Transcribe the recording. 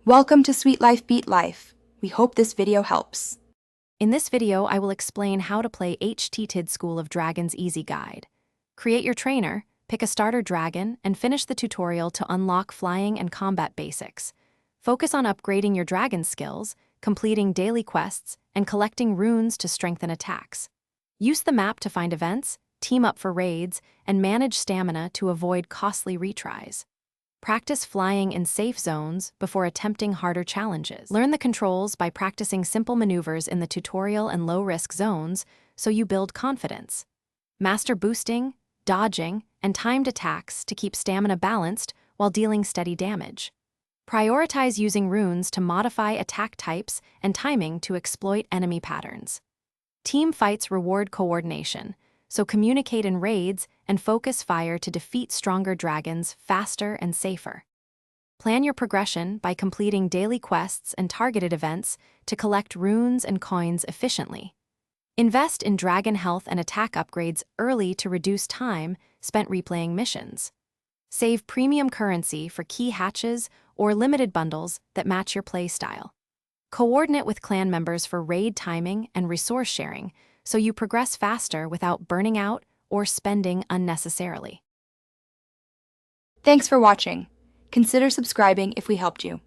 Welcome to Sweet Life Beat Life. We hope this video helps. In this video, I will explain how to play Httyd School of Dragons Easy Guide. Create your trainer, pick a starter dragon, and finish the tutorial to unlock flying and combat basics. Focus on upgrading your dragon skills, completing daily quests, and collecting runes to strengthen attacks. Use the map to find events, team up for raids, and manage stamina to avoid costly retries. Practice flying in safe zones before attempting harder challenges. Learn the controls by practicing simple maneuvers in the tutorial and low-risk zones so you build confidence. Master boosting, dodging, and timed attacks to keep stamina balanced while dealing steady damage. Prioritize using runes to modify attack types and timing to exploit enemy patterns. Team fights reward coordination, so communicate in raids and focus fire to defeat stronger dragons faster and safer. Plan your progression by completing daily quests and targeted events to collect runes and coins efficiently. Invest in dragon health and attack upgrades early to reduce time spent replaying missions. Save premium currency for key hatches or limited bundles that match your play style. Coordinate with clan members for raid timing and resource sharing so you progress faster without burning out or spending unnecessarily. Thanks for watching. Consider subscribing if we helped you.